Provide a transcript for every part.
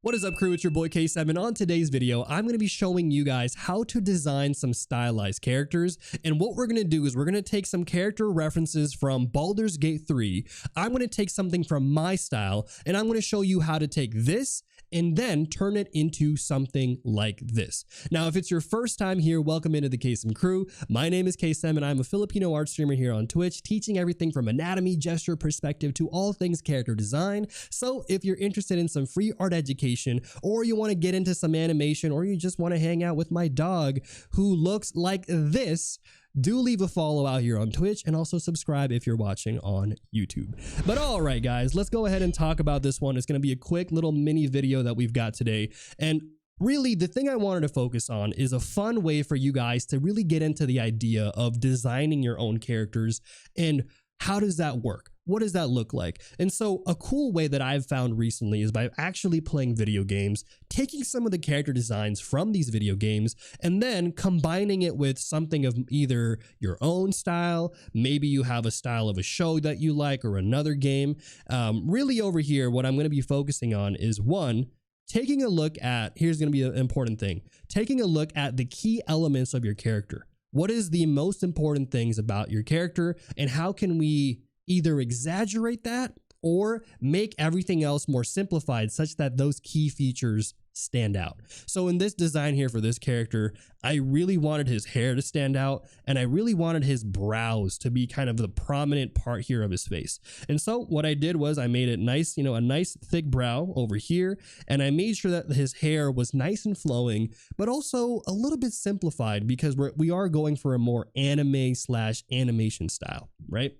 What is up, crew? It's your boy Kaycem, and on today's video, I'm going to be showing you guys how to design some stylized characters. And what we're going to do is we're going to take some character references from Baldur's Gate 3. I'm going to take something from my style, and I'm going to show you how to take this and then turn it into something like this. Now, if it's your first time here, welcome into the Kaycem crew. My name is Kaycem, and I'm a Filipino art streamer here on Twitch, teaching everything from anatomy, gesture, perspective to all things character design. So if you're interested in some free art education, or you want to get into some animation, or you just want to hang out with my dog who looks like this, do leave a follow out here on Twitch, and also subscribe if you're watching on YouTube. But all right, guys, let's go ahead and talk about this one. It's going to be a quick little mini video that we've got today. And really, the thing I wanted to focus on is a fun way for you guys to really get into the idea of designing your own characters. And how does that work? What does that look like? And so a cool way that I've found recently is by actually playing video games, taking some of the character designs from these video games, and then combining it with something of either your own style. Maybe you have a style of a show that you like or another game. Really over here, what I'm going to be focusing on is one, taking a look at, here's going to be an important thing, taking a look at the key elements of your character. What is the most important things about your character, and how can we either exaggerate that or make everything else more simplified such that those key features stand out. So in this design here for this character, I really wanted his hair to stand out, and I really wanted his brows to be kind of the prominent part here of his face. And so what I did was I made it nice, a nice thick brow over here, and I made sure that his hair was nice and flowing, but also a little bit simplified because we are going for a more anime/animation style, right?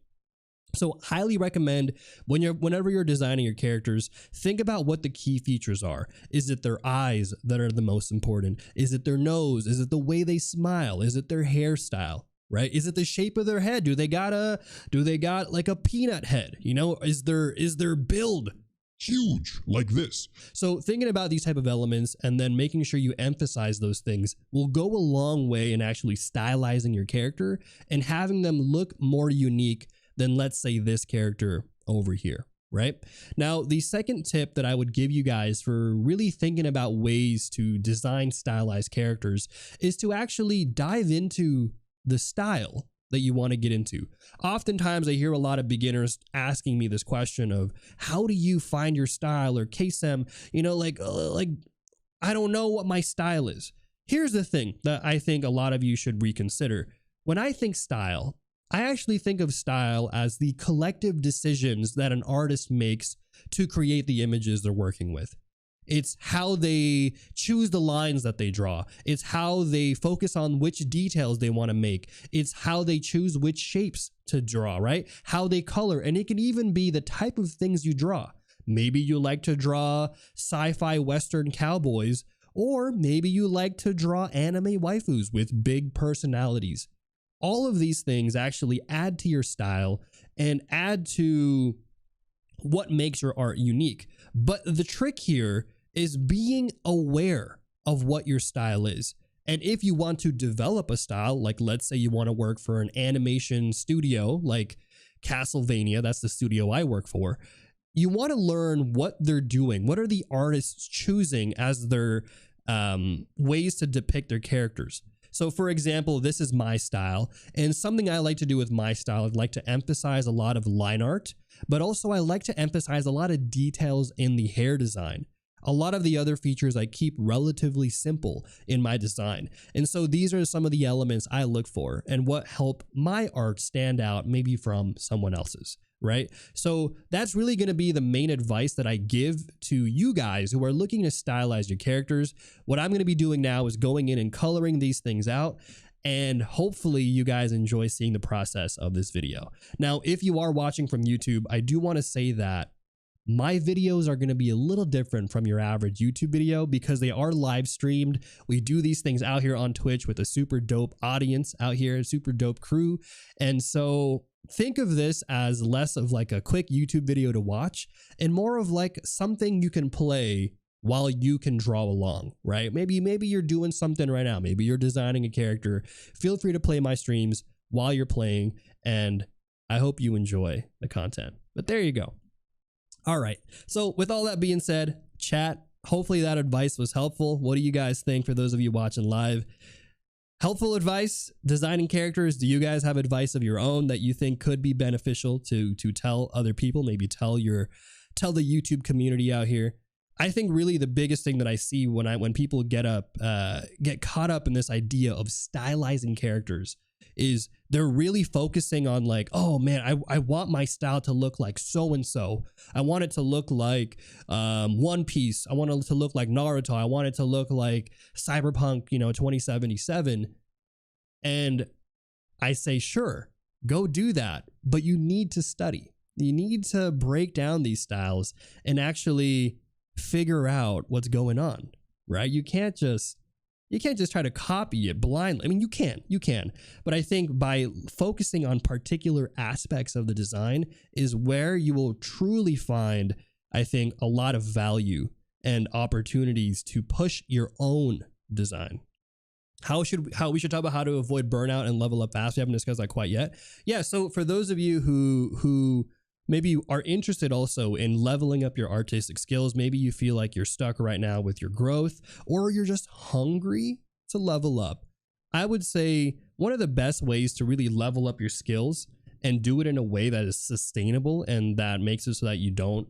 So highly recommend whenever you're designing your characters, think about what the key features are. Is it their eyes that are the most important? Is it their nose? Is it the way they smile? Is it their hairstyle? Right? Is it the shape of their head? Do they got like a peanut head? Is their build huge like this? So thinking about these type of elements and then making sure you emphasize those things will go a long way in actually stylizing your character and having them look more unique than, let's say, this character over here, right? Now, the second tip that I would give you guys for really thinking about ways to design stylized characters is to actually dive into the style that you want to get into. Oftentimes, I hear a lot of beginners asking me this question of, how do you find your style? Or Kaycem, I don't know what my style is. Here's the thing that I think a lot of you should reconsider. When I think style, I actually think of style as the collective decisions that an artist makes to create the images they're working with. It's how they choose the lines that they draw. It's how they focus on which details they want to make. It's how they choose which shapes to draw, right? How they color. And it can even be the type of things you draw. Maybe you like to draw sci-fi Western cowboys, or maybe you like to draw anime waifus with big personalities. All of these things actually add to your style and add to what makes your art unique. But the trick here is being aware of what your style is. And if you want to develop a style, like let's say you want to work for an animation studio like Castlevania, that's the studio I work for, you want to learn what they're doing. What are the artists choosing as their ways to depict their characters? So for example, this is my style, and something I like to do with my style, I'd like to emphasize a lot of line art, but also I like to emphasize a lot of details in the hair design. A lot of the other features I keep relatively simple in my design. And so these are some of the elements I look for and what help my art stand out maybe from someone else's, right? So that's really going to be the main advice that I give to you guys who are looking to stylize your characters. What I'm going to be doing now is going in and coloring these things out, and hopefully you guys enjoy seeing the process of this video. Now, if you are watching from YouTube, I do want to say that my videos are going to be a little different from your average YouTube video because they are live streamed. We do these things out here on Twitch with a super dope audience out here, a super dope crew. And so think of this as less of like a quick YouTube video to watch and more of like something you can play while you can draw along, right? Maybe you're doing something right now. Maybe you're designing a character. Feel free to play my streams while you're playing, and I hope you enjoy the content. But there you go. All right. So with all that being said, chat, hopefully that advice was helpful. What do you guys think, for those of you watching live? Helpful advice designing characters? Do you guys have advice of your own that you think could be beneficial to tell other people? Maybe tell the YouTube community out here. I think really the biggest thing that I see when people get caught up in this idea of stylizing characters is they're really focusing on like, oh man, I want my style to look like so and so. I want it to look like One Piece. I want it to look like Naruto. I want it to look like Cyberpunk, 2077. And I say, sure, go do that, but you need to study. You need to break down these styles and actually figure out what's going on, right? You can't just try to copy it blindly. I mean, you can, but I think by focusing on particular aspects of the design is where you will truly find, I think, a lot of value and opportunities to push your own design. How we should talk about how to avoid burnout and level up fast. We haven't discussed that quite yet. Yeah. So for those of you who maybe are interested also in leveling up your artistic skills, maybe you feel like you're stuck right now with your growth, or you're just hungry to level up, I would say one of the best ways to really level up your skills and do it in a way that is sustainable and that makes it so that you don't,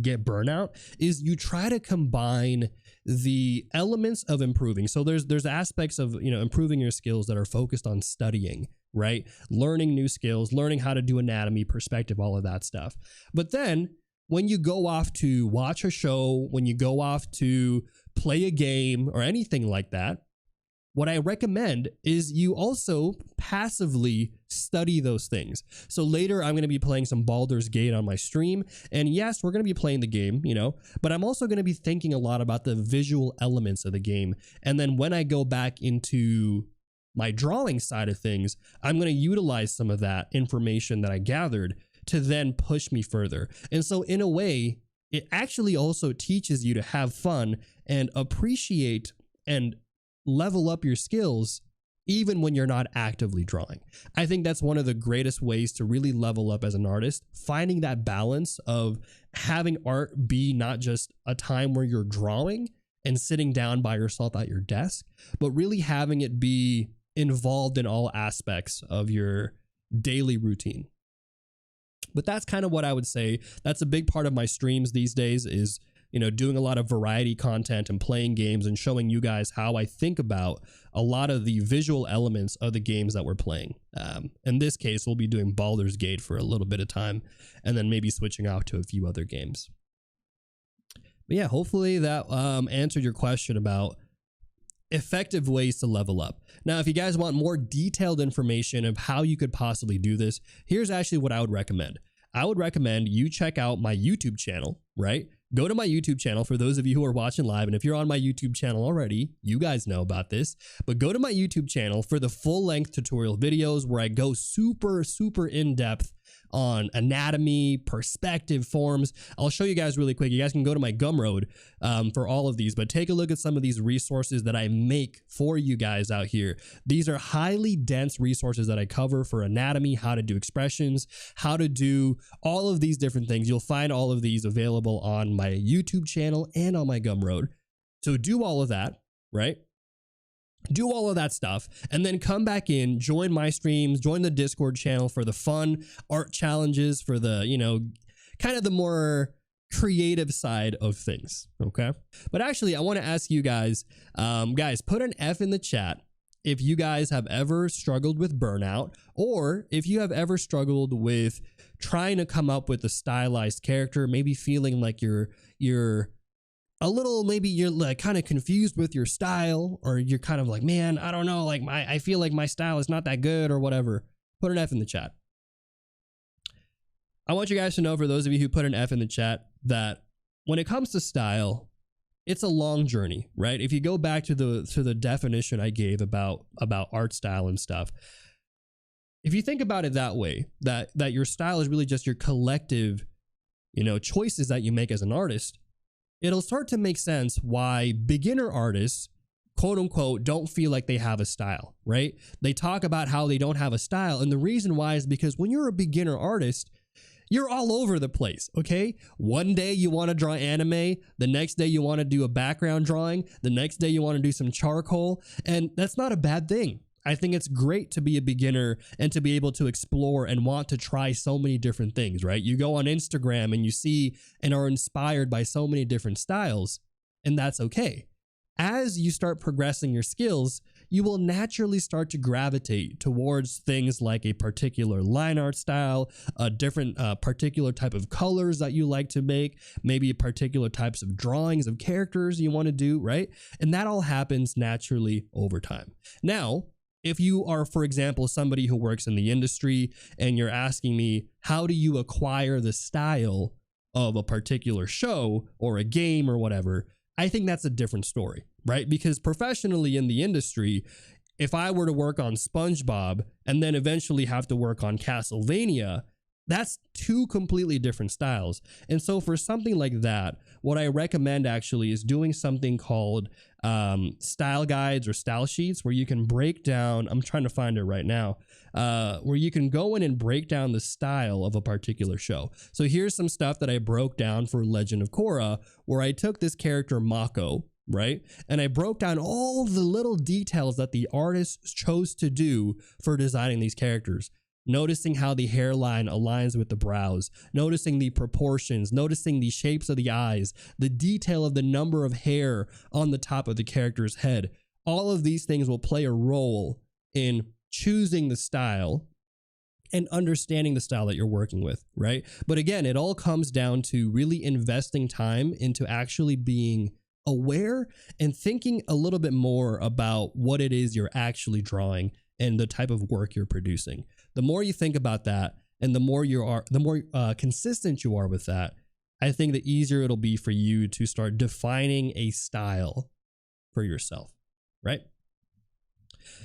get burnout is you try to combine the elements of improving. So there's aspects of, improving your skills that are focused on studying, right? Learning new skills, learning how to do anatomy, perspective, all of that stuff. But then when you go off to watch a show, when you go off to play a game or anything like that, what I recommend is you also passively study those things. So later I'm going to be playing some Baldur's Gate on my stream. And yes, we're going to be playing the game, but I'm also going to be thinking a lot about the visual elements of the game. And then when I go back into my drawing side of things, I'm going to utilize some of that information that I gathered to then push me further. And so in a way, it actually also teaches you to have fun and appreciate and level up your skills even when you're not actively drawing. I think that's one of the greatest ways to really level up as an artist, finding that balance of having art be not just a time where you're drawing and sitting down by yourself at your desk, but really having it be involved in all aspects of your daily routine. But that's kind of what I would say. That's a big part of my streams these days is, doing a lot of variety content and playing games and showing you guys how I think about a lot of the visual elements of the games that we're playing. In this case, we'll be doing Baldur's Gate for a little bit of time and then maybe switching out to a few other games. But yeah, hopefully that answered your question about effective ways to level up. Now, if you guys want more detailed information of how you could possibly do this, here's actually what I would recommend. I would recommend you check out my YouTube channel, right? Go to my YouTube channel for those of you who are watching live. And if you're on my YouTube channel already, you guys know about this, but go to my YouTube channel for the full length tutorial videos where I go super, super in depth on anatomy, perspective, forms. I'll show you guys really quick. You guys can go to my Gumroad for all of these, but take a look at some of these resources that I make for you guys out here. These are highly dense resources that I cover for anatomy, how to do expressions, how to do all of these different things. You'll find all of these available on my YouTube channel and on my Gumroad. So do all of that, right? Do all of that stuff and then come back in, join my streams, join the Discord channel for the fun art challenges, for the, kind of the more creative side of things. Okay. But actually, I want to ask you guys, put an F in the chat if you guys have ever struggled with burnout, or if you have ever struggled with trying to come up with a stylized character, maybe feeling like you're a little, maybe you're like kind of confused with your style, or you're kind of like, man, I don't know, like I feel like my style is not that good or whatever. Put an F in the chat. I want you guys to know, for those of you who put an F in the chat, that when it comes to style, it's a long journey, right? If you go back to the definition I gave about art style and stuff, if you think about it that way, that your style is really just your collective, choices that you make as an artist, it'll start to make sense why beginner artists, quote unquote, don't feel like they have a style, right? They talk about how they don't have a style. And the reason why is because when you're a beginner artist, You're all over the place, okay? One day you want to draw anime, the next day you want to do a background drawing, the next day you want to do some charcoal, and that's not a bad thing. I think it's great to be a beginner and to be able to explore and want to try so many different things, right? You go on Instagram and you see and are inspired by so many different styles, and that's okay. As you start progressing your skills, you will naturally start to gravitate towards things like a particular line art style, a different particular type of colors that you like to make, maybe particular types of drawings of characters you want to do, right? And that all happens naturally over time. Now, if you are, for example, somebody who works in the industry and you're asking me, how do you acquire the style of a particular show or a game or whatever, I think that's a different story, right? Because professionally in the industry, if I were to work on SpongeBob and then eventually have to work on Castlevania, that's two completely different styles. And so for something like that, what I recommend actually is doing something called style guides or style sheets, where you can break down, I'm trying to find it right now, where you can go in and break down the style of a particular show. So here's some stuff that I broke down for Legend of Korra, where I took this character Mako, right? And I broke down all the little details that the artist chose to do for designing these characters. Noticing how the hairline aligns with the brows, noticing the proportions, noticing the shapes of the eyes, the detail of the number of hair on the top of the character's head. All of these things will play a role in choosing the style and understanding the style that you're working with, right? But again, it all comes down to really investing time into actually being aware and thinking a little bit more about what it is you're actually drawing and the type of work you're producing. The more you think about that and the more consistent you are with that, I think the easier it'll be for you to start defining a style for yourself, right?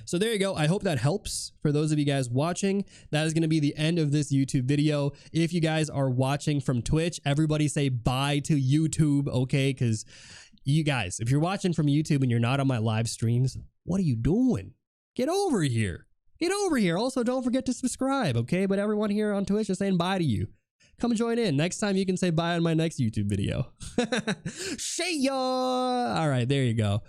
So there you go. I hope that helps for those of you guys watching. That is going to be the end of this YouTube video. If you guys are watching from Twitch, everybody say bye to YouTube, okay? Because you guys, if you're watching from YouTube and you're not on my live streams, what are you doing? Get over here. Get over here. Also, don't forget to subscribe, okay? But everyone here on Twitch is saying bye to you. Come join in. Next time you can say bye on my next YouTube video. Shit, y'all. All right, there you go.